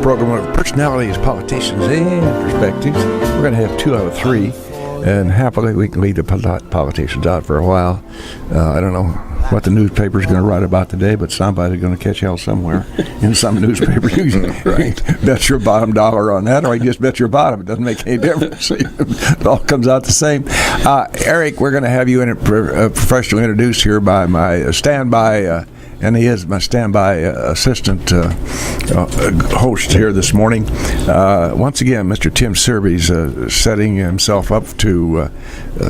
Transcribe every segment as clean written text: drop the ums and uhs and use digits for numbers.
program of personalities, politicians, and perspectives. We're going to have 2 out of 3, and happily we can leave the politicians out for a while. I don't know what the newspaper's going to write about today, but somebody's going to catch hell somewhere in some newspaper. You right. Bet your bottom dollar on that, or you just bet your bottom. It doesn't make any difference. It all comes out the same. Eric, we're going to have you professionally introduced here by my standby and he is my standby assistant host here this morning. Once again, Mr. Tim Searby's setting himself up to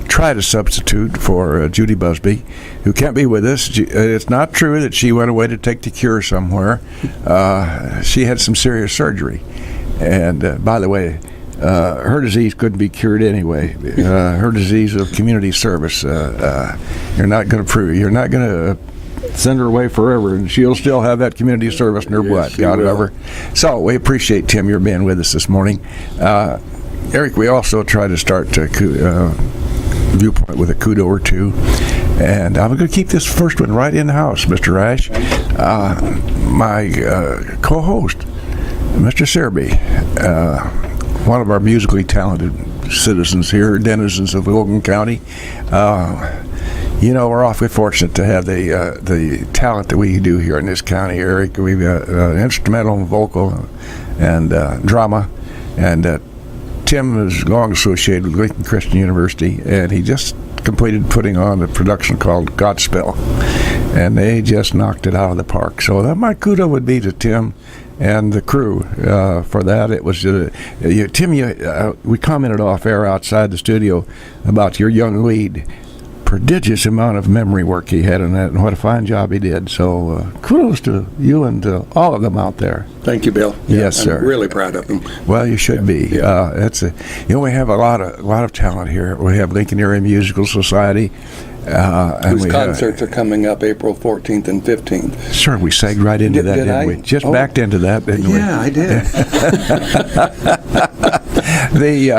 try to substitute for Judy Busby, who can't be with us. It's not true that she went away to take the cure somewhere. She had some serious surgery. And by the way, her disease couldn't be cured anyway. Her disease of community service. You're not going to send her away forever, and she'll still have that community service in her blood. God love her. So we appreciate, Tim, your being with us this morning. Eric, we also try to start Viewpoint with a kudo or two, and I'm going to keep this first one right in the house, Mr. Ash. My co-host, Mr. Searby, one of our musically talented citizens here, denizens of Logan County. We're awfully fortunate to have the talent that we do here in this county, Eric. We've got instrumental and vocal and drama. And Tim is long associated with Lincoln Christian University, and he just completed putting on a production called Godspell. And they just knocked it out of the park. So that my kudo would be to Tim and the crew for that. It was Tim. We commented off air outside the studio about your young lead. Prodigious amount of memory work he had in that, and what a fine job he did. So kudos to you and to all of them out there. Thank you, Bill. Yes, sir. I'm really proud of them. Well, you should be. We have a lot of talent here. We have Lincoln Area Musical Society. Whose concerts are coming up April 14th and 15th. Sure, we sagged right into that, didn't we? Just backed into that, didn't we? Yeah, I did. The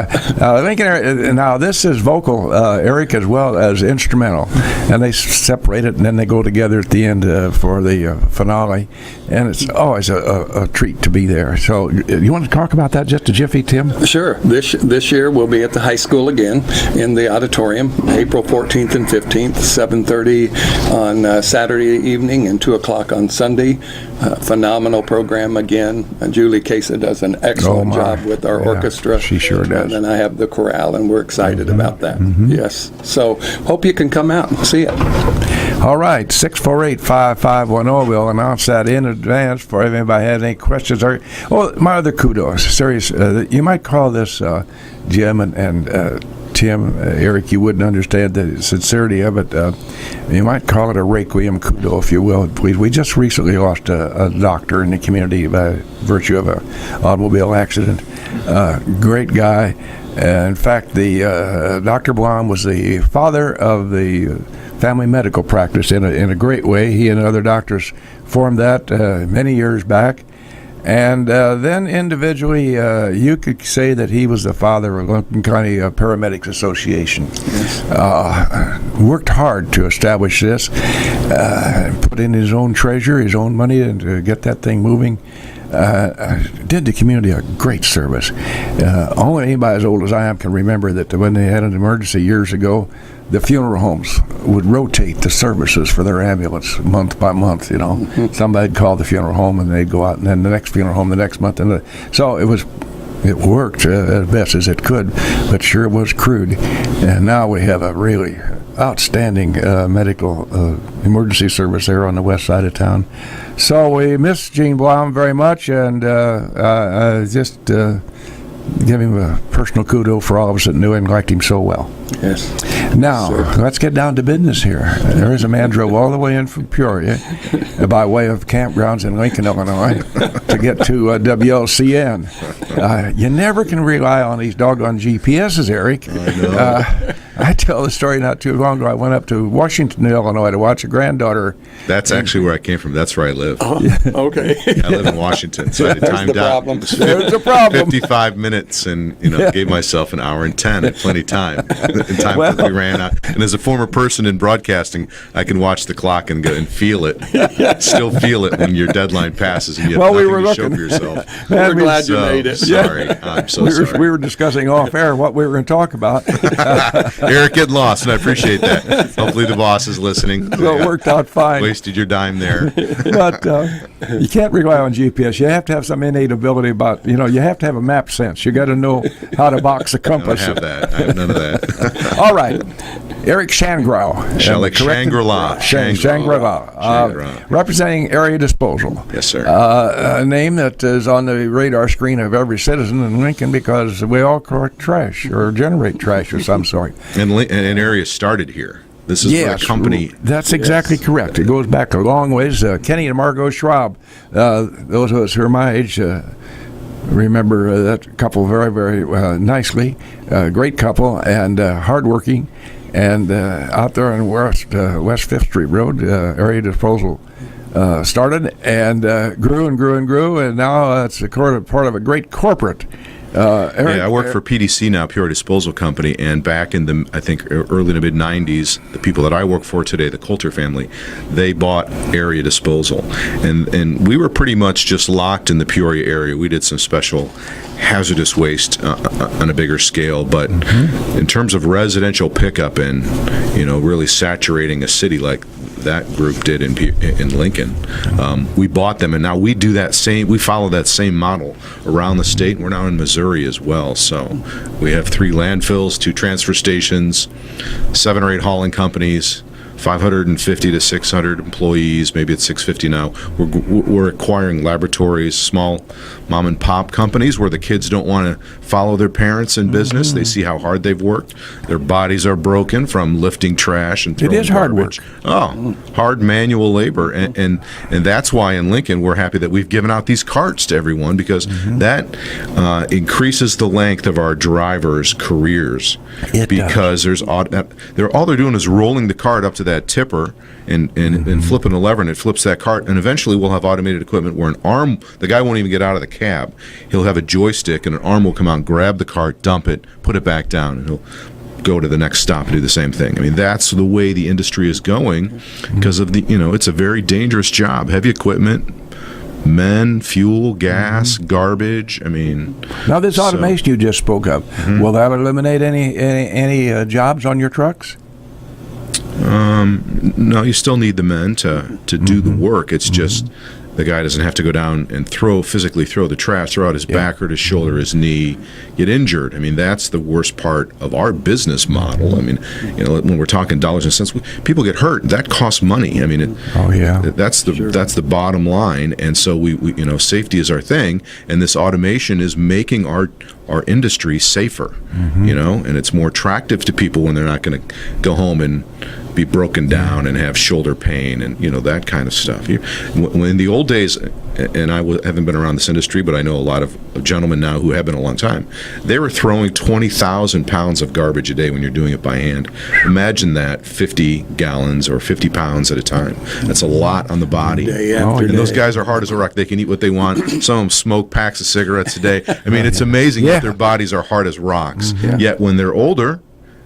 Lincoln Area, now this is vocal, Eric, as well as instrumental, and they separate it, and then they go together at the end for the finale, and it's always a treat to be there. So you want to talk about that just a jiffy, Tim? Sure. This year we'll be at the high school again in the auditorium, April 14th and 15th. 7:30 on Saturday evening and 2 o'clock on Sunday. Phenomenal program again. Julie Casa does an excellent job with our orchestra. She sure does. And then I have the chorale, and we're excited about that. Mm-hmm. Yes. So hope you can come out and see it. All right, 648-5510. We'll announce that in advance for if anybody has any questions. My other kudos, serious. You might call this Jim and Tim, Eric, you wouldn't understand the sincerity of it. You might call it a requiem kudo, if you will. We just recently lost a doctor in the community by virtue of an automobile accident. Great guy. In fact, the Dr. Blom was the father of the family medical practice in a great way. He and other doctors formed that many years back. And then individually, you could say that he was the father of Lincoln County Paramedics Association. Yes. Worked hard to establish this, put in his own treasure, his own money, and to get that thing moving. Did the community a great service. Only anybody as old as I am can remember that when they had an emergency years ago, the funeral homes would rotate the services for their ambulance month by month. Mm-hmm. Somebody'd call the funeral home and they'd go out, and then the next funeral home the next month, so it worked as best as it could, but sure was crude. And now we have a really outstanding medical emergency service there on the west side of town. So we miss Gene Blom very much, and just give him a personal kudo for all of us that knew him and liked him so well. Yes. Now, let's get down to business here. There is a man drove all the way in from Peoria by way of campgrounds in Lincoln, Illinois, to get to WLCN. You never can rely on these doggone GPSs, Eric. I know. I tell the story not too long ago. I went up to Washington, Illinois to watch a granddaughter. That's actually where I came from. That's where I live. Okay. I live in Washington, so I had There's timed the out problem. There's a problem. 55 minutes, and gave myself an hour and 10. Had plenty of time. And time quickly ran out. And as a former person in broadcasting, I can watch the clock and go and feel it. Still feel it when your deadline passes and you have nothing to show for yourself. We're glad you made it. Sorry, I'm so sorry. We were discussing off air what we were going to talk about. Eric, get lost, and I appreciate that. Hopefully the boss is listening. So it worked out fine. Wasted your dime there. But you can't rely on GPS. You have to have some innate ability about, you have to have a map sense. You got to know how to box a I don't compass. have that. I have none of that. All right. Eric Shangraw. Like Shangri-La. Shangri-La. Representing Area Disposal. Yes, sir. A name that is on the radar screen of every citizen in Lincoln because we all collect trash or generate trash of some sort. And area started here. This is where the company. That's exactly correct. It goes back a long ways. Kenny and Margot Schwab, those of us who are my age, remember that couple very, very nicely. Great couple and hardworking. And out there on West 5th Street Road, Area Disposal started and grew and grew and grew. And now it's part of a great corporate. I work for PDC now, Pure Disposal Company, and back in the, I think, early to mid 90s, the people that I work for today, the Coulter family, they bought Area Disposal, and we were pretty much just locked in the Peoria area. We did some special hazardous waste on a bigger scale, but in terms of residential pickup and really saturating a city like that group did in Lincoln, we bought them, and now we do that same. We follow that same model around the state. We're now in Missouri as well, so we have 3 landfills, 2 transfer stations, 7 or 8 hauling companies, 550 to 600 employees. Maybe it's 650 now. We're acquiring laboratories, small mom and pop companies where the kids don't want to follow their parents in business. They see how hard they've worked. Their bodies are broken from lifting trash and throwing garbage. Oh, hard manual labor, and that's why in Lincoln we're happy that we've given out these carts to everyone, because that increases the length of our drivers' careers. Because there's all they're doing is rolling the cart up to that tipper and flipping a lever, and it flips that cart, and eventually we'll have automated equipment where the guy won't even get out of the cab. He'll have a joystick and an arm will come out and grab the cart, dump it, put it back down, and he'll go to the next stop and do the same thing. I mean, that's the way the industry is going because of it's a very dangerous job. Heavy equipment, men, fuel, gas, garbage. I mean, now this automation you just spoke of, will that eliminate any jobs on your trucks? No, you still need the men to do the work. It's just the guy doesn't have to go down and physically throw the trash, throw out his back, hurt his shoulder, his knee, get injured. I mean, that's the worst part of our business model. I mean, when we're talking dollars and cents, people get hurt. That costs money. I mean, that's the bottom line. And so we safety is our thing, and this automation is making our industry safer. And it's more attractive to people when they're not going to go home and be broken down and have shoulder pain and that kind of stuff. When in the old days, and I haven't been around this industry, but I know a lot of gentlemen now who have been a long time, they were throwing 20,000 pounds of garbage a day when you're doing it by hand. Imagine that, 50 gallons or 50 pounds at a time. That's a lot on the body. And those guys are hard as a rock. They can eat what they want. Some of them smoke packs of cigarettes a day. I mean, it's amazing that their bodies are hard as rocks. Yet when they're older,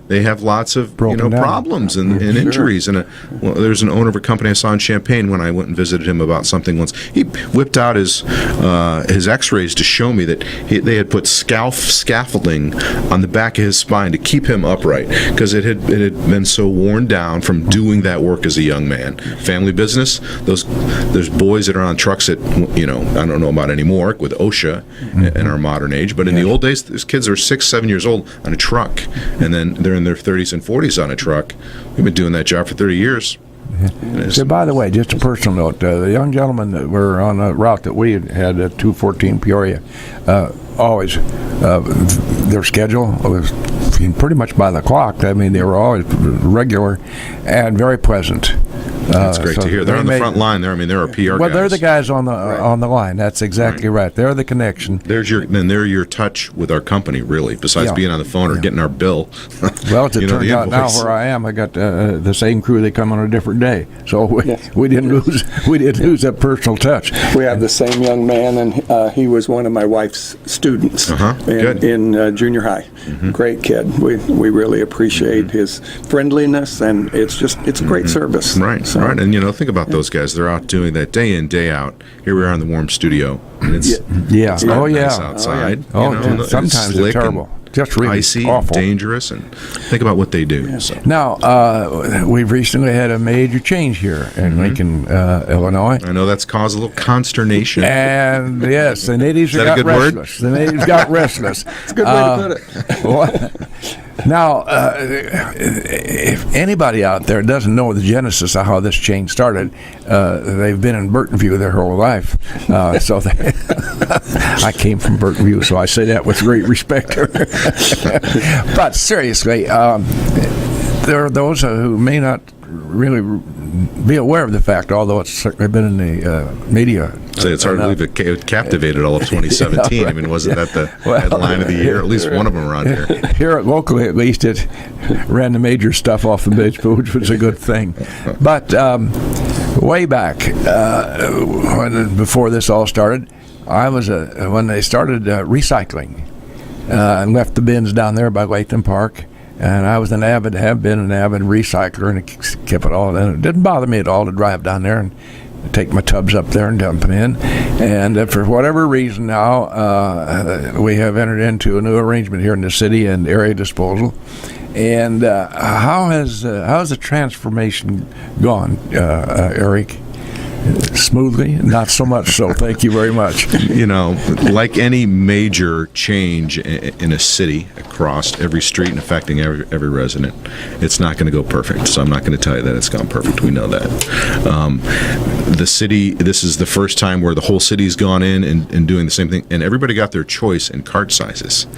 they have lots of problems and injuries. And there's an owner of a company I saw in Champaign when I went and visited him about something once. He whipped out his X-rays to show me that they had put scaffolding on the back of his spine to keep him upright because it had been so worn down from doing that work as a young man. Family business. There's boys that are on trucks that I don't know about anymore with OSHA in our modern age. But in the old days, these kids are 6-7 years old on a truck, and then they're in their 30s and 40s on a truck. We've been doing that job for 30 years. So, by the way, just a personal note, the young gentlemen that were on a route that we had at 214 Peoria, always, their schedule was pretty much by the clock. I mean, they were always regular and very pleasant. That's great to hear. They're they on the make- front line there. I mean, they're our PR Well, guys. they're the guys on the line. That's exactly right. They're the connection. They're your touch with our company, really. Besides Yeah. being on the phone or getting our bill. Well, as it You know, turns the out now invoice. where I am, I got the same crew. They come on a different day, so we didn't lose that personal touch. We have the same young man, and he was one of my wife's students Good. in junior high. Great kid. We really appreciate his friendliness, and it's a great service. Right, So, right. And, think about those guys. They're out doing that day in, day out. Here we are in the warm studio. And it's Yeah. it's not Oh, yeah. nice outside. Oh, you know, yeah. and it's Sometimes it's slick and terrible. Just really icy, awful. and dangerous, and think about what they do. So. Now, we've recently had a major change here in Lincoln, Illinois. I know that's caused a little consternation. And yes, the natives that a got good word? restless. The natives got restless. It's a good way to put it. Well, now, if anybody out there doesn't know the genesis of how this change started, they've been in Burtonview their whole life. So I came from Burtonview, so I say that with great respect. But seriously, there are those who may not really be aware of the fact, although it's certainly been in the media. So it's hard to believe it captivated all of 2017. Yeah, I mean, wasn't that the Well, headline of the year? At least one of them around here. Here locally, at least, it ran the major stuff off the page, which was a good thing. But way back, before this all started, I was when they started recycling and left the bins down there by Latham Park. And I was have been an avid recycler, and it kept it all. And it didn't bother me at all to drive down there and take my tubs up there and dump them in. And for whatever reason now, we have entered into a new arrangement here in the city and area disposal. And how has the transformation gone, Eric? Smoothly? Not so much so. Thank you very much. Like any major change in a city across every street and affecting every resident, it's not going to go perfect. So I'm not going to tell you that it's gone perfect. We know that. The city, this is the first time where the whole city's gone in and doing the same thing, and everybody got their choice in cart sizes.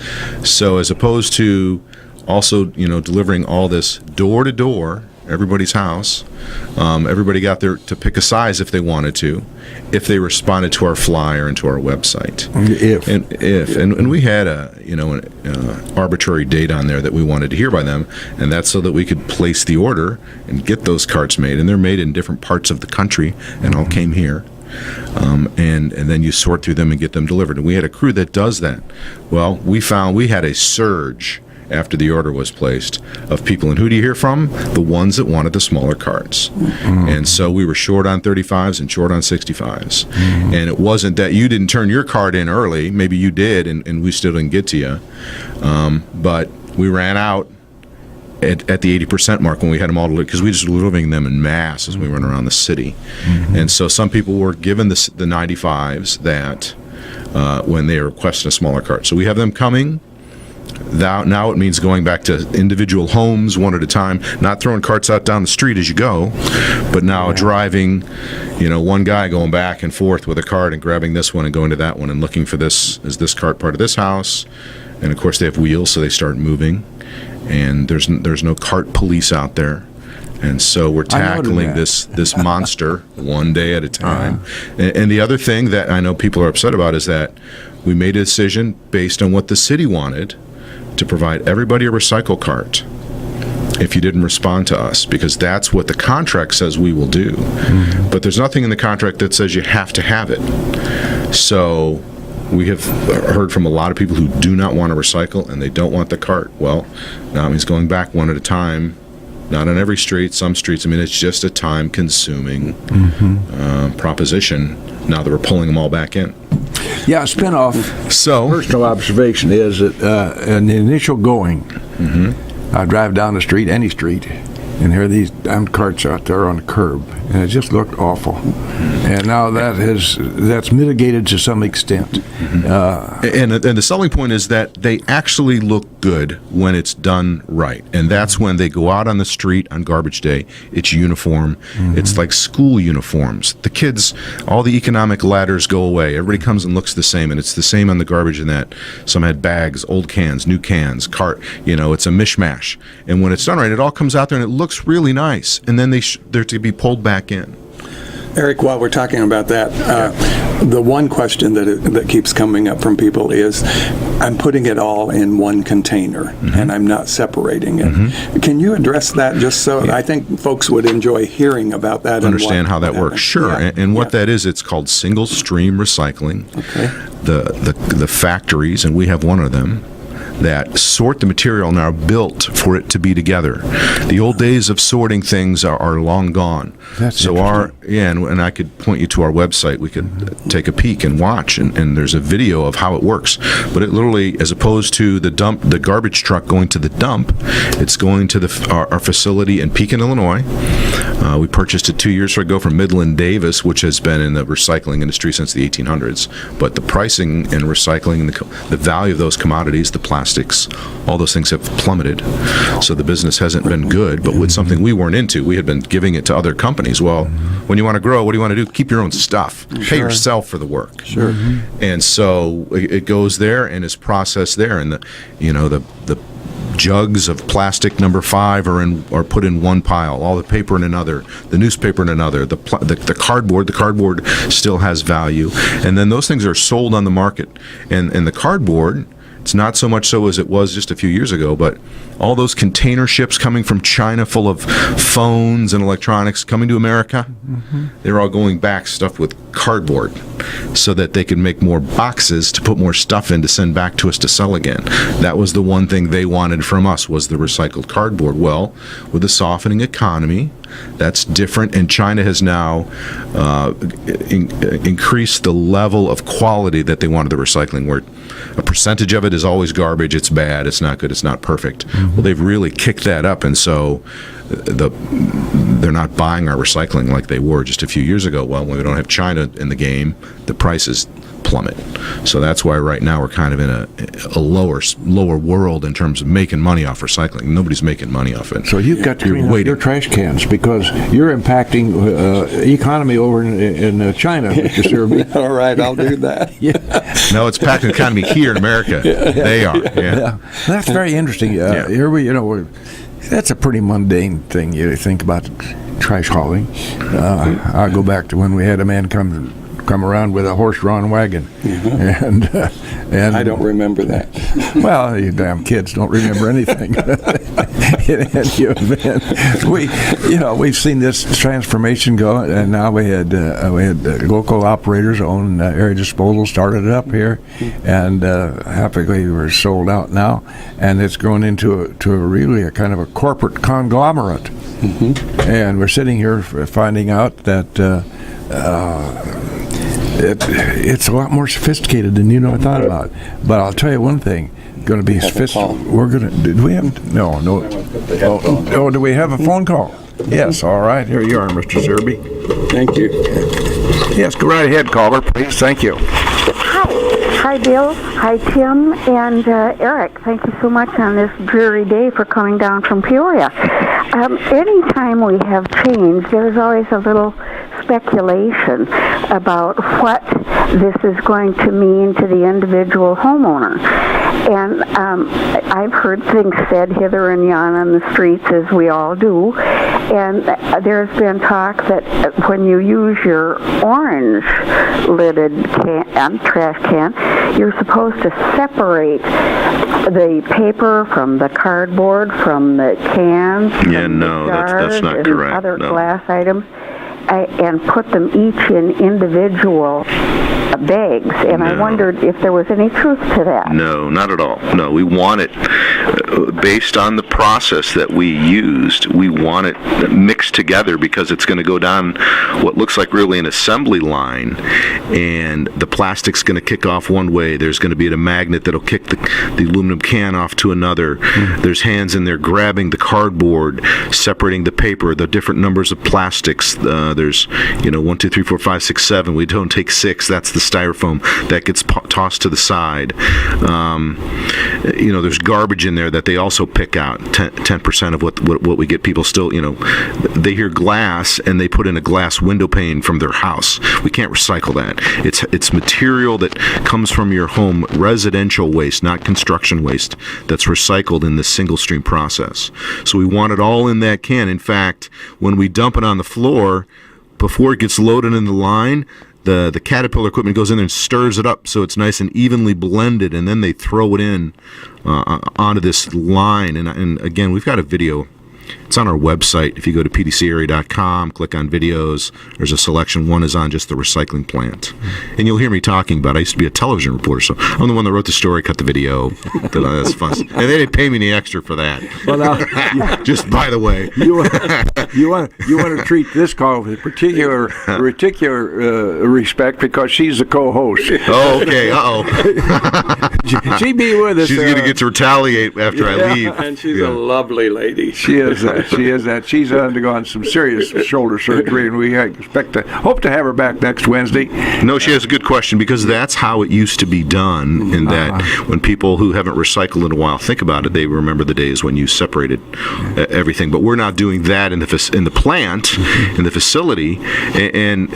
So as opposed to also, delivering all this door to door, everybody's house. Everybody got there to pick a size if they wanted to, if they responded to our flyer and to our website. And we had an arbitrary date on there that we wanted to hear by them, and that's so that we could place the order and get those carts made. And they're made in different parts of the country, and all came here. And then you sort through them and get them delivered. And we had a crew that does that. Well, we found we had a surge after the order was placed of people. And who do you hear from? The ones that wanted the smaller carts. And so we were short on 35s and short on 65s. And it wasn't that you didn't turn your cart in early. Maybe you did, and we still didn't get to you. But we ran out at the 80% mark when we had them all delivered, because we just were delivering them in mass as we went around the city. And so some people were given the 95s that when they requested a smaller cart. So we have them coming. Now it means going back to individual homes one at a time, not throwing carts out down the street as you go, but now driving, one guy going back and forth with a cart and grabbing this one and going to that one and looking for this, is this cart part of this house? And of course they have wheels, so they start moving, and there's no cart police out there. And so we're tackling this monster one day at a time. And the other thing that I know people are upset about is that we made a decision based on what the city wanted to provide everybody a recycle cart if you didn't respond to us, because that's what the contract says we will do. But there's nothing in the contract that says you have to have it. So we have heard from a lot of people who do not want to recycle and they don't want the cart. Well, now it means going back one at a time. Not on every street, some streets. I mean, it's just a time-consuming proposition now that we're pulling them all back in. Yeah, a spinoff. So, Personal observation is that in the initial going, I drive down the street, any street, and there are these damn carts out there on the curb, and it just looked awful. And now that's mitigated to some extent. and the selling point is that they actually look good when it's done right, and that's when they go out on the street on garbage day. It's uniform. It's like school uniforms. The kids, all the economic ladders go away. Everybody comes and looks the same, and it's the same on the garbage in that some had bags, old cans, new cans, cart. It's a mishmash. And when it's done right, it all comes out there and it looks looks really nice, and then they're to be pulled back in. Eric, while we're talking about that, the one question that keeps coming up from people is, I'm putting it all in one container, and I'm not separating it. Can you address that just so I think folks would enjoy hearing about that? Understand how that works. Sure. And what that is, it's called single stream recycling. Okay. The factories, and we have one of them, that sort the material and are built for it to be together. The old days of sorting things are long gone. That's so and I could point you to our website. We could take a peek and watch, and there's a video of how it works. But it literally, as opposed to the garbage truck going to the dump, it's going to our facility in Pekin, Illinois. We purchased it 2 years ago from Midland Davis, which has been in the recycling industry since the 1800s. But the pricing and recycling, the value of those commodities, the plastics, all those things have plummeted. So the business hasn't been good, but with something we weren't into, we had been giving it to other companies. Well, when you want to grow, what do you want to do? Keep your own stuff. Pay yourself for the work. Sure. And so it goes there and is processed there. And the jugs of plastic number 5 are put in one pile, all the paper in another, the newspaper in another, the cardboard still has value, and then those things are sold on the market. And the cardboard, it's not so much so as it was just a few years ago, but all those container ships coming from China full of phones and electronics coming to America, they're all going back stuffed with cardboard so that they can make more boxes to put more stuff in to send back to us to sell again. That was the one thing they wanted from us, was the recycled cardboard. Well, with the softening economy, that's different, and China has now increased the level of quality that they wanted the recycling, where a percentage of it is always garbage, it's bad, it's not good, it's not perfect. Well, they've really kicked that up, and so they're not buying our recycling like they were just a few years ago. Well, when we don't have China in the game, the prices plummet. So that's why right now we're kind of in a lower world in terms of making money off recycling. Nobody's making money off it. So you've got to clean up your trash cans because you're impacting economy over in China, Mr. Searby. All right, I'll do that. No, it's impacting the economy here in America. They are. Yeah. That's very interesting. Here that's a pretty mundane thing. You think about trash hauling. I'll go back to when we had a man come around with a horse-drawn wagon, and I don't remember that. Well, you damn kids don't remember anything. In any event, we've seen this transformation go, and now we had local operators own area disposal started it up here, and happily we're sold out now, and it's grown into a really a kind of a corporate conglomerate, and we're sitting here finding out that. It's a lot more sophisticated than I thought about. But I'll tell you one thing: going to be sophisticated. We're going to. Did we have? No. Oh, do we have a phone call? Yes. All right. Here you are, Mr. Searby. Thank you. Yes. Go right ahead, caller, please. Thank you. Hi, Bill. Hi, Tim and Eric. Thank you so much on this dreary day for coming down from Peoria. Anytime we have change, there's always a little speculation about what this is going to mean to the individual homeowner. And I've heard things said hither and yon on the streets, as we all do. And there's been talk that when you use your orange-lidded trash can, you're supposed to separate the paper from the cardboard, from the cans, from the jars, that's not and correct. Other glass items. And put them each in individual bags. And I wondered if there was any truth to that. No, not at all. No, we want it based on the process that we used. We want it mixed together because it's going to go down what looks like really an assembly line, and the plastic's going to kick off one way. There's going to be a magnet that'll kick the aluminum can off to another. There's hands in there grabbing the cardboard, separating the paper, the different numbers of plastics. There's 1, 2, 3, 4, 5, 6, 7. We don't take 6. That's the styrofoam that gets tossed to the side. There's garbage in there that they also pick out 10% of what we get. People still, they hear glass and they put in a glass window pane from their house. We can't recycle that. It's material that comes from your home, residential waste, not construction waste, that's recycled in this single stream process. So we want it all in that can. In fact, when we dump it on the floor, before it gets loaded in the line, the Caterpillar equipment goes in there and stirs it up so it's nice and evenly blended, and then they throw it in onto this line. And again, we've got a video. It's on our website. If you go to pdcarea.com, click on videos, there's a selection. One is on just the recycling plant. And you'll hear me talking about it. I used to be a television reporter, so I'm the one that wrote the story, cut the video. That's fun. And they didn't pay me any extra for that. Well, now, just by the way. You want to treat this call with particular respect because she's the co-host. Oh, okay. Uh-oh. She'd be with us. She's going to get to retaliate after I leave. And she's a lovely lady. She is that. She is that. She's undergone some serious shoulder surgery, and we hope to have her back next Wednesday. No, she has a good question, because that's how it used to be done. In that, when people who haven't recycled in a while think about it, they remember the days when you separated everything. But we're not doing that in the plant, in the facility, and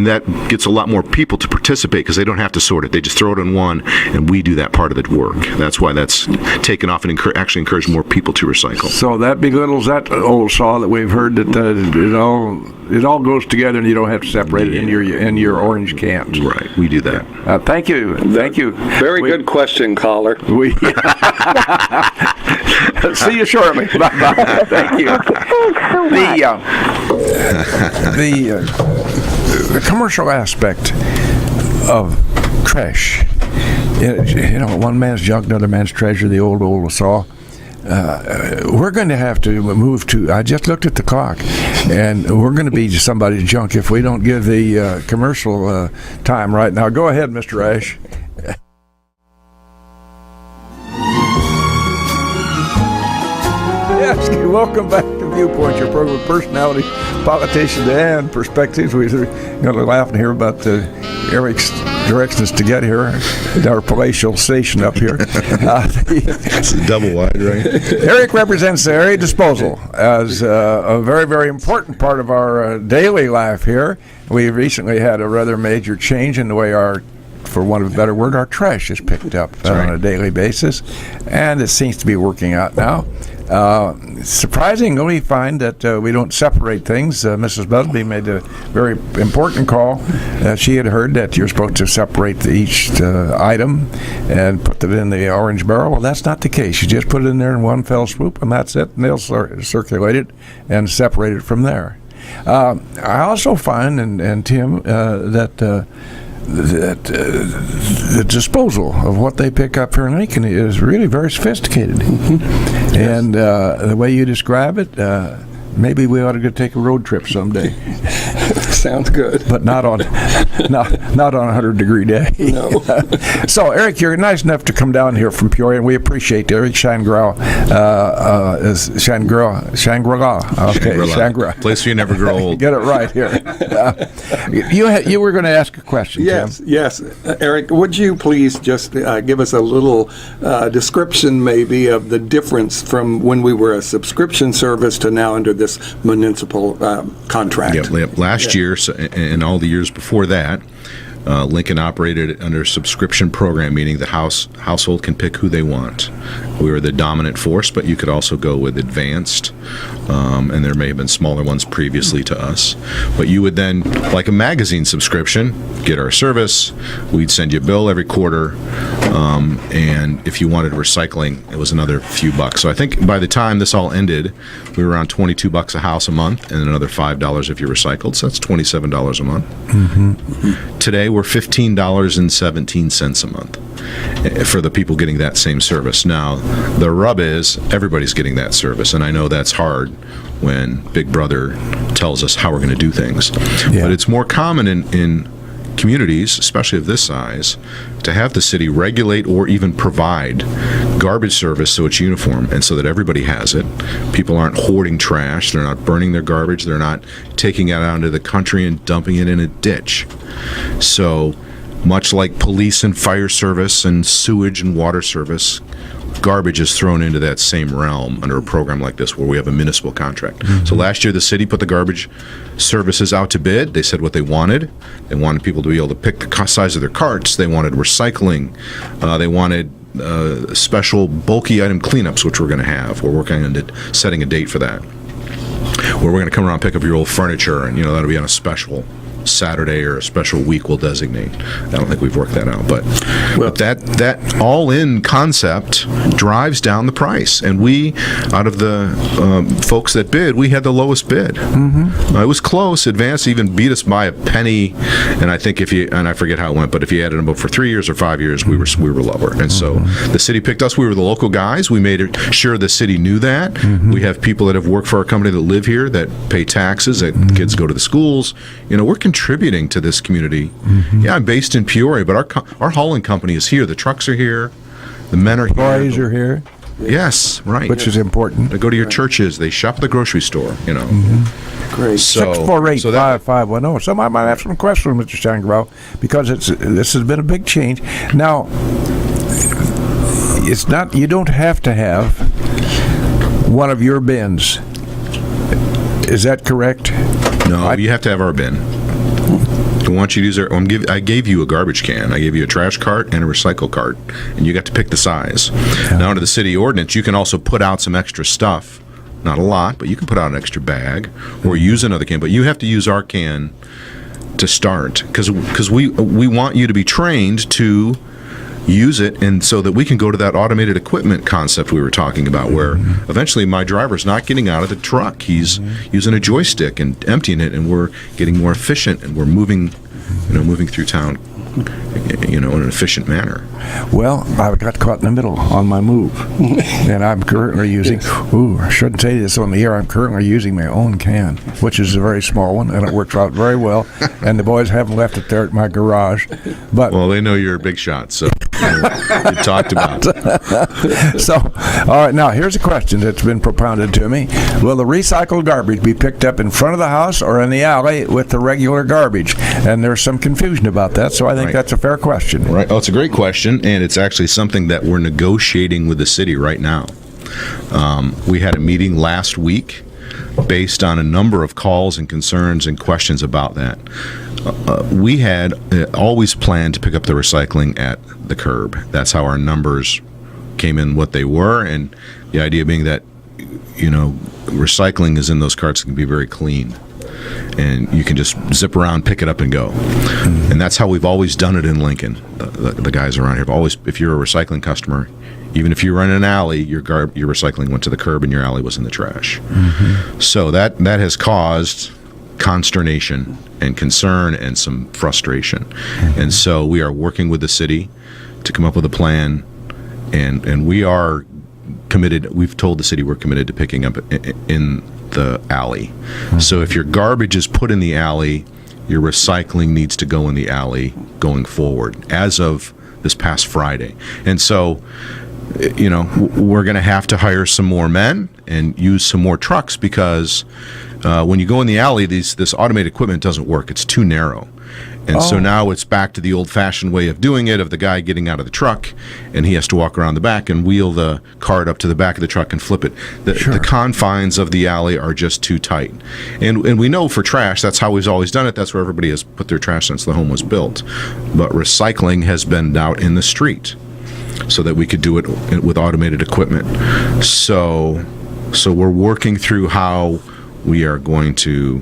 that gets a lot more people to participate because they don't have to sort it. They just throw it in one, and we do that part of the work. That's why that's taken off and actually encourage more people to recycle. So that belittles that old saw that we've heard that it all goes together and you don't have to separate it in your orange cans. Right, we do that. Thank you. Very good question, caller. See you shortly. Bye. Thank you. Thanks so much. The commercial aspect of trash. One man's junk, another man's treasure. The old saw. We're going to have to move to. I just looked at the clock, and we're going to be somebody's junk if we don't give the commercial time right now. Go ahead, Mr. Ash. Yes, welcome back to Viewpoint, your program of personality, politicians, and perspectives. We're going to laugh and hear about Eric's directions to get here, our palatial station up here. It's double wide, right? Eric represents the area disposal as a very, very important part of our daily life here. We recently had a rather major change in the way for want of a better word, our trash is picked up on a daily basis, and it seems to be working out now. Surprisingly, we find that we don't separate things. Mrs. Busby made a very important call. She had heard that you're supposed to separate each item and put it in the orange barrel. Well, that's not the case. You just put it in there in one fell swoop, and that's it. And they'll circulate it and separate it from there. I also find, and Tim, that the disposal of what they pick up here in Lincoln is really very sophisticated. Mm-hmm. And the way you describe it, maybe we ought to go take a road trip someday. Sounds good. But not on a 100-degree day. No. So, Eric, you're nice enough to come down here from Peoria, and we appreciate Eric Shangraw. Shangraw. Okay, Shangraw. Place where you never grow old. Get it right here. You were going to ask a question, Yes, Tim. yes. Eric, would you please just give us a little description maybe of the difference from when we were a subscription service to now under this municipal contract? Yep. Last year and all the years before that, Lincoln operated under a subscription program, meaning the household can pick who they want. We were the dominant force, but you could also go with advanced, and there may have been smaller ones previously to us. But you would then, like a magazine subscription, get our service. We'd send you a bill every quarter, and if you wanted recycling, it was another few bucks. So I think by the time this all ended, we were around $22 a house a month, and another $5 if you recycled. So that's $27 a month. Mm-hmm. Today we're $15.17 a month for the people getting that same service. Now, the rub is everybody's getting that service, and I know that's hard when Big Brother tells us how we're going to do things. Yeah. But it's more common in communities, especially of this size, to have the city regulate or even provide garbage service so it's uniform and so that everybody has it. People aren't hoarding trash. They're not burning their garbage. They're not taking it out into the country and dumping it in a ditch. So much like police and fire service and sewage and water service, garbage is thrown into that same realm under a program like this where we have a municipal contract. So last year the city put the garbage services out to bid. They said what they wanted. They wanted people to be able to pick the size of their carts. They wanted recycling. They wanted special bulky item cleanups, which we're going to have. We're working on setting a date for that, where we're going to come around and pick up your old furniture, and that'll be on a special Saturday or a special week we'll designate. I don't think we've worked that out, but that all-in concept drives down the price. And we, out of the folks that bid, we had the lowest bid. It was close. Advance even beat us by a penny, and I think I forget how it went, but if you added them up for 3 years or 5 years, we were lower. And so the city picked us. We were the local guys. We made sure the city knew that. We have people that have worked for our company that live here, that pay taxes, that kids go to the schools. We're contributing to this community. Yeah, I'm based in Peoria, but our hauling company is here. The trucks are here. The men are here. Employees are here, Yes, right. which is important. They go to your churches. They shop at the grocery store. Great. So 648-5510. So I might have some questions, Mr. Shangraw, because this has been a big change. Now, it's not. You don't have to have one of your bins. Is that correct? No, you have to have our bin. I want you to use I gave you a garbage can. I gave you a trash cart and a recycle cart, and you got to pick the size. Now, under the city ordinance, you can also put out some extra stuff. Not a lot, but you can put out an extra bag or use another can. But you have to use our can to start, because we want you to be trained to use it, and so that we can go to that automated equipment concept we were talking about, where eventually my driver's not getting out of the truck. He's using a joystick and emptying it, and we're getting more efficient, and we're moving through town in an efficient manner. Well, I got caught in the middle on my move, and I'm currently using, I shouldn't say this on the air, I'm currently using my own can, which is a very small one, and it works out very well, and the boys haven't left it there at my garage. But Well, they know you're a big shot, so you talked about it. So, all right, now here's a question that's been propounded to me. Will the recycled garbage be picked up in front of the house or in the alley with the regular garbage? And there's some confusion about that, so I think that's a fair question. Right. Oh, it's a great question, and it's actually something that we're negotiating with the city right now. We had a meeting last week based on a number of calls and concerns and questions about that. We had always planned to pick up the recycling at the curb. That's how our numbers came in what they were, and the idea being that, recycling is in those carts that can be very clean. And you can just zip around, pick it up, and go. And that's how we've always done it in Lincoln. The guys around here have always, if you're a recycling customer, even if you run in an alley, your recycling went to the curb and your alley was in the trash. So that has caused consternation and concern and some frustration. And so we are working with the city to come up with a plan, and we are committed. We've told the city we're committed to picking up in the alley. So if your garbage is put in the alley, your recycling needs to go in the alley going forward as of this past Friday. And so, we're going to have to hire some more men and use some more trucks, because when you go in the alley, this automated equipment doesn't work. It's too narrow. And so now it's back to the old-fashioned way of doing it, of the guy getting out of the truck, and he has to walk around the back and wheel the cart up to the back of the truck and flip it. The confines of the alley are just too tight. And we know for trash, that's how we've always done it. That's where everybody has put their trash since the home was built. But recycling has been out in the street so that we could do it with automated equipment. So we're working through how we are going to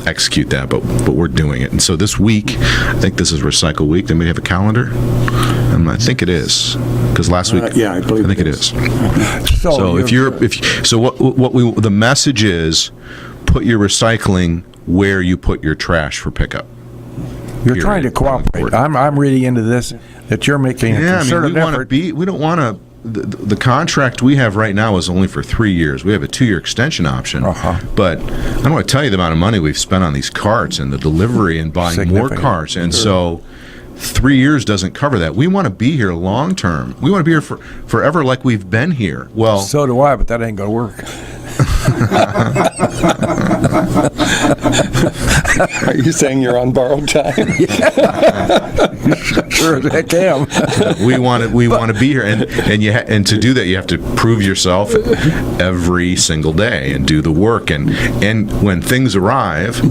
execute that, but we're doing it. And so this week, I think this is Recycle Week. Then we have a calendar. I think it is, because last week, I believe I think it is. So The message is, put your recycling where you put your trash for pickup. You're trying to cooperate. I'm reading into this that you're making a concerted effort. We don't want to. The contract we have right now is only for 3 years. We have a 2-year extension option. But I don't want to tell you the amount of money we've spent on these carts and the delivery and buying more carts. And so 3 years doesn't cover that. We want to be here long term. We want to be here forever, like we've been here. Well, so do I, but that ain't going to work. Are you saying you're on borrowed time? Sure as heck am. We want to be here, and to do that, you have to prove yourself every single day and do the work. And when things arise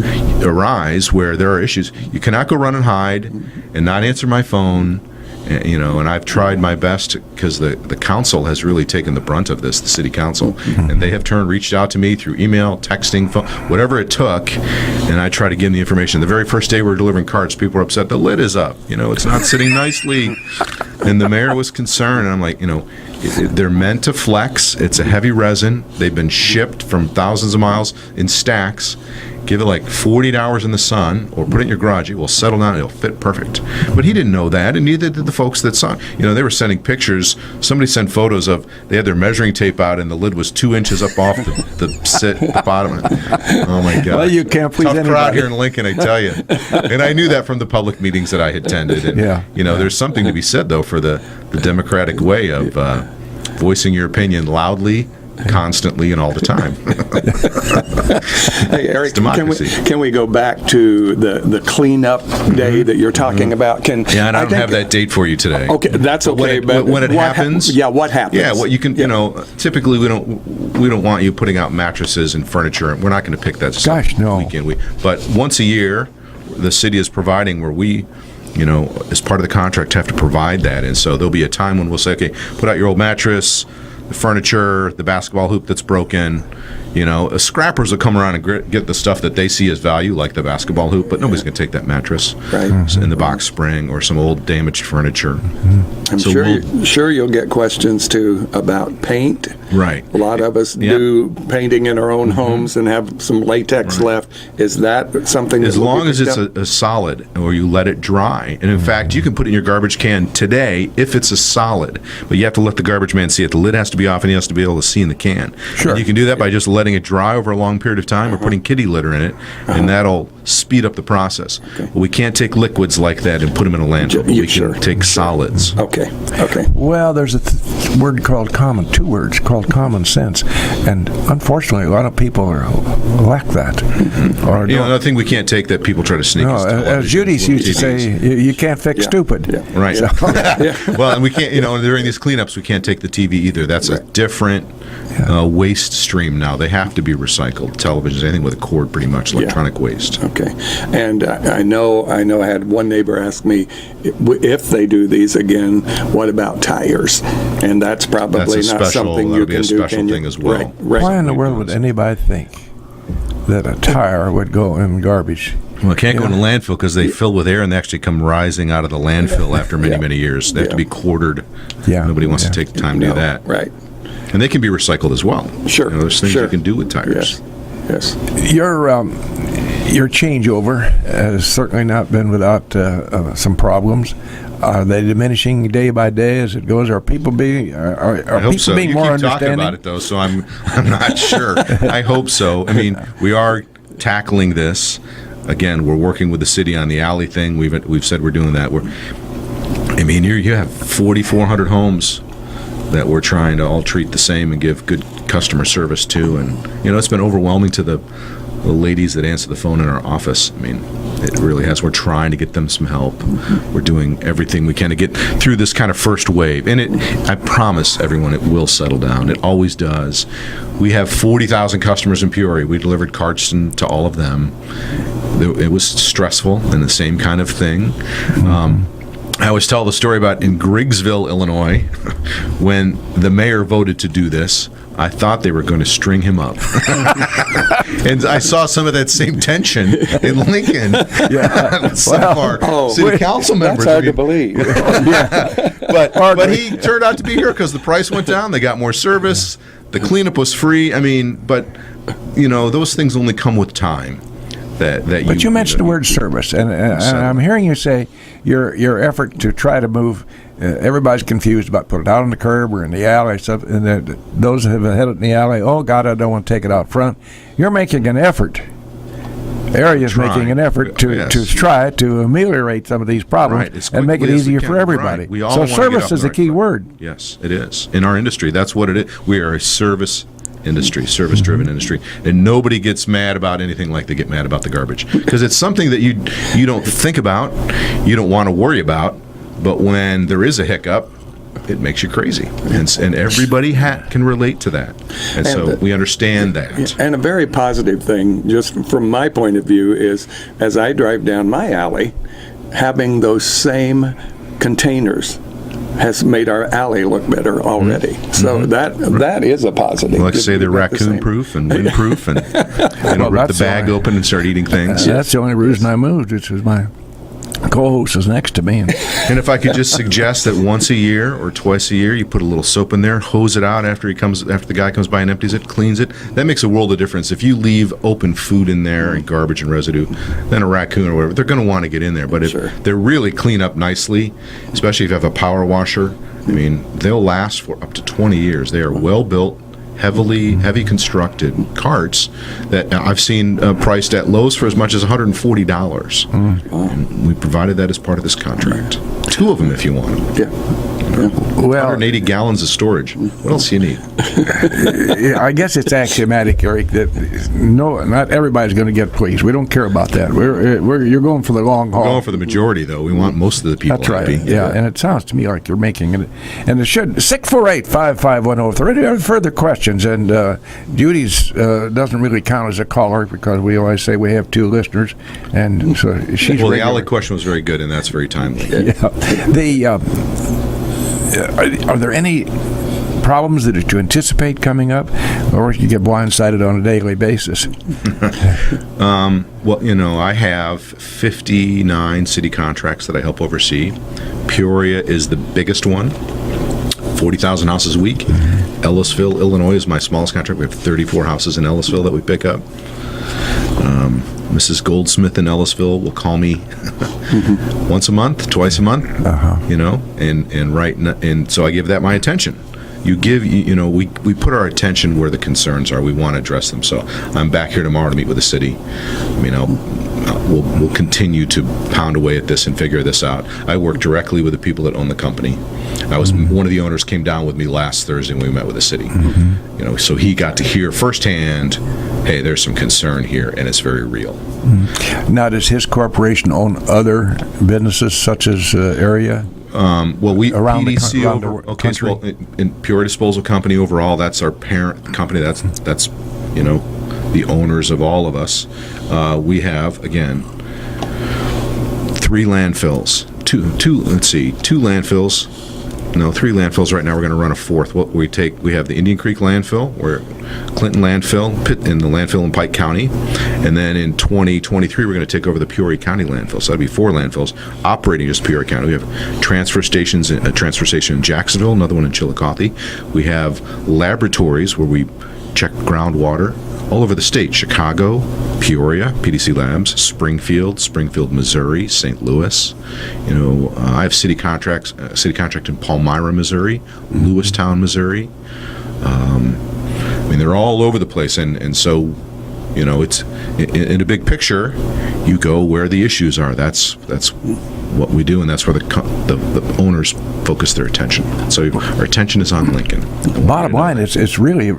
where there are issues, you cannot go run and hide and not answer my phone. And I've tried my best because the council has really taken the brunt of this, the city council, and they have reached out to me through email, texting, phone, whatever it took, and I try to give them the information. The very first day we were delivering cards, people were upset. The lid is up, it's not sitting nicely, and the mayor was concerned. And I'm like, they're meant to flex. It's a heavy resin. They've been shipped from thousands of miles in stacks. Give it like 48 hours in the sun, or put it in your garage. It will settle down. It'll fit perfect. But he didn't know that, and neither did the folks that saw. They were sending pictures. Somebody sent photos of they had their measuring tape out, and the lid was 2 inches up off the bottom. Oh my God! Well, you can't please Tough anybody. crowd here in Lincoln, I tell you. And I knew that from the public meetings that I had attended. And, there's something to be said though for the democratic way of voicing your opinion loudly, constantly, and all the time. Hey, Eric, democracy. can we go back to the cleanup day that you're talking about? And I don't have that date for you today. Okay, that's okay. But when it happens, what happens? Yeah, what you can, typically we don't want you putting out mattresses and furniture. We're not going to pick that. Gosh, no. Weekend. But once a year, the city is providing where we, as part of the contract, have to provide that. And so there'll be a time when we'll say, okay, put out your old mattress, the furniture, the basketball hoop that's broken. Scrappers will come around and get the stuff that they see as value, like the basketball hoop, but nobody's going to take that mattress in the box spring or some old damaged furniture. I'm sure you'll get questions too about paint. Right. A lot of us do painting in our own homes and have some latex left. Is that something? As long as it's a solid, or you let it dry. And in fact, you can put it in your garbage can today if it's a solid, but you have to let the garbage man see it. The lid has to be off, and he has to be able to see in the can. Sure. And you can do that by just letting it dry over a long period of time, or putting kitty litter in it, and that'll speed up the process. Okay. But we can't take liquids like that and put them in a landfill. We can take solids. Okay. Well, there's a word called two words called common sense, and unfortunately, a lot of people lack that. Or Another thing we can't take that people try to sneak. as Judy used to say, you can't fix stupid. Yeah. Right. Well, and we can't. During these cleanups, we can't take the TV either. That's a different waste stream now. They have to be recycled. Televisions, anything with a cord, pretty much electronic waste. Okay. And I know I had one neighbor ask me, if they do these again, what about tires? And that's probably not something you can do. Special thing as well. Right. Why in the world would anybody think that a tire would go in garbage? Well, it can't go in the landfill because they fill with air and they actually come rising out of the landfill after many years. They have to be quartered. Yeah. Nobody wants to take the time to do that. Right. And they can be recycled as well. Sure. There's things you can do with tires. Yes. Your changeover has certainly not been without some problems. Are they diminishing day by day as it goes? Are people being being more understanding? Talking about it though, so I'm not sure. I hope so. I mean, we are tackling this. Again, we're working with the city on the alley thing. We've said we're doing that. You have 4,400 homes that we're trying to all treat the same and give good customer service to, and it's been overwhelming to the ladies that answer the phone in our office. It really has. We're trying to get them some help. We're doing everything we can to get through this kind of first wave, and I promise everyone it will settle down. It always does. We have 40,000 customers in Peoria. We delivered cards to all of them. It was stressful and the same kind of thing. I always tell the story about in Griggsville, Illinois, when the mayor voted to do this. I thought they were going to string him up. And I saw some of that same tension in Lincoln. Some of our city council members. That's hard to believe. But he turned out to be here because the price went down. They got more service. The cleanup was free. But those things only come with time. But you mentioned the word service, and I'm hearing you say your effort to try to move. Everybody's confused about put it out on the curb or in the alley, stuff, and those that have had it in the alley. Oh God, I don't want to take it out front. You're making an effort. Area's making an effort to try to ameliorate some of these problems and make it easier for everybody. Right. So service is a key word. Yes, it is in our industry. That's what it is. We are a service industry, service-driven industry, and nobody gets mad about anything like they get mad about the garbage, because it's something that you don't think about, you don't want to worry about, but when there is a hiccup, it makes you crazy, and everybody can relate to that, and so we understand that. And a very positive thing, just from my point of view, is as I drive down my alley, having those same containers has made our alley look better already. So that is a positive. Like I say, they're raccoon-proof and wind-proof, and they don't rip the bag open and start eating things. That's the only reason I moved, which was my co-host is next to me. And if I could just suggest that once a year or twice a year, you put a little soap in there, hose it out after the guy comes by and empties it, cleans it. That makes a world of difference. If you leave open food in there and garbage and residue, then a raccoon or whatever, they're going to want to get in there. But if they're really clean up nicely, especially if you have a power washer, I mean, they'll last for up to 20 years. They are well built, heavy constructed carts that I've seen priced at Lowe's for as much as $140. And we provided that as part of this contract. 2 of them if you want them. Well, 180 gallons of storage. What else do you need? I guess it's axiomatic, Eric, that not everybody's going to get pleased. We don't care about that. You're going for the long haul. We're going for the majority, though. We want most of the people That's right. happy. Yeah, and it sounds to me like you're making it. And it should. 648-5510. If there are any other further questions, and Judy's doesn't really count as a caller because we always say we have 2 listeners, and so she's Well, the regular. alley question was very good, and that's very timely. Yeah. Are there any problems that you anticipate coming up, or you get blindsided on a daily basis? Well, I have 59 city contracts that I help oversee. Peoria is the biggest one, 40,000 houses a week. Ellisville, Illinois is my smallest contract. We have 34 houses in Ellisville that we pick up. Mrs. Goldsmith in Ellisville will call me once a month, twice a month, and so I give that my attention. We put our attention where the concerns are. We want to address them. So I'm back here tomorrow to meet with the city. I mean, we'll continue to pound away at this and figure this out. I work directly with the people that own the company. One of the owners came down with me last Thursday when we met with the city. So he got to hear firsthand, hey, there's some concern here, and it's very real. Now, does his corporation own other businesses such as area? We around PDC the country? Well, in Peoria Disposal Company overall, that's our parent company. That's the owners of all of us. We have again 3 landfills. Two landfills. No, 3 landfills right now. We're going to run a 4th. We have the Indian Creek landfill, where Clinton landfill, in the landfill in Pike County, and then in 2023 we're going to take over the Peoria County landfill. So that'd be 4 landfills operating just Peoria County. We have transfer stations, a transfer station in Jacksonville, another one in Chillicothe. We have laboratories where we check groundwater all over the state: Chicago, Peoria, PDC Labs, Springfield, Missouri, St. Louis. I have city contract in Palmyra, Missouri, Lewistown, Missouri. They're all over the place, and so, it's in a big picture. You go where the issues are. That's what we do, and that's where the owners focus their attention. So our attention is on Lincoln. Bottom line, it's really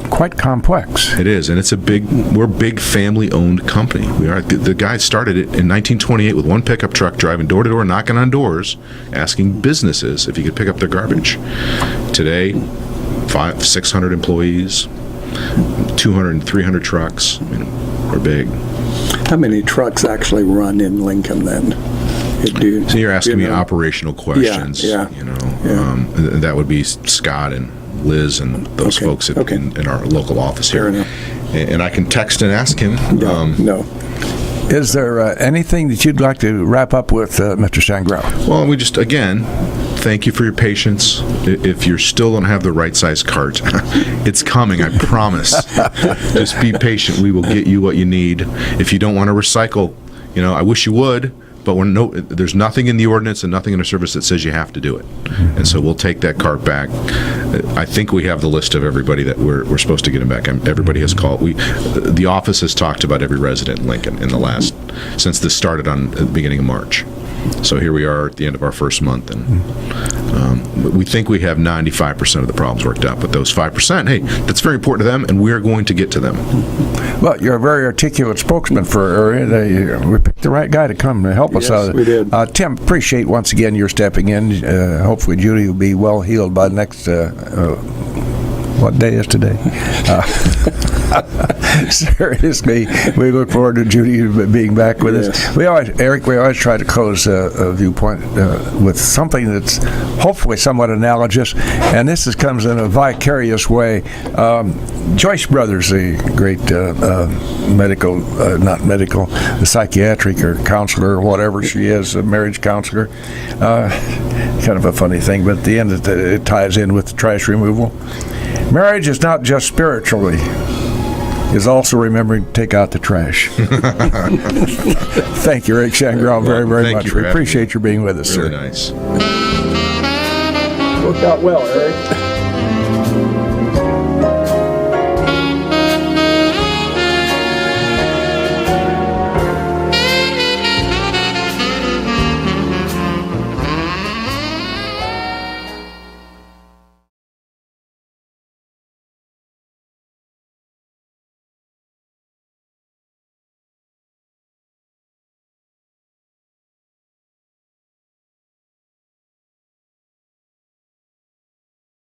quite complex. It is, and we're a big family-owned company. We are. The guy started it in 1928 with 1 pickup truck, driving door to door, knocking on doors, asking businesses if he could pick up their garbage. Today, 600 employees, 200 and 300 trucks. We're big. How many trucks actually run in Lincoln then? So you're asking me operational questions. Yeah. That would be Scott and Liz and those folks in our local office here. Fair enough. And I can text and ask him. No. Is there anything that you'd like to wrap up with, Mr. Shangraw? Well, we just, again, thank you for your patience. If you still don't have the right size cart, it's coming, I promise. Just be patient. We will get you what you need. If you don't want to recycle, I wish you would, but there's nothing in the ordinance and nothing in the service that says you have to do it. And so we'll take that cart back. I think we have the list of everybody that we're supposed to get them back. Everybody has called. The office has talked about every resident in Lincoln since this started on the beginning of March. So here we are at the end of our first month, and we think we have 95% of the problems worked out. But those 5%, hey, that's very important to them, and we are going to get to them. Well, you're a very articulate spokesman for our area. We picked the right guy to come to help us Yes, out. we did. Tim, appreciate once again your stepping in. Hopefully Judy will be well healed by next, what day is today? Seriously, we look forward to Judy being back with us. Eric, we always try to close a Viewpoint with something that's hopefully somewhat analogous, and this comes in a vicarious way. Joyce Brothers, the great psychiatric or counselor or whatever she is, a marriage counselor. Kind of a funny thing, but at the end it ties in with the trash removal. Marriage is not just spiritually, is also remembering to take out the trash. Thank you, Eric Shangraw, very, very much. We appreciate you being with us, Really sir. nice. Worked out well, Eric.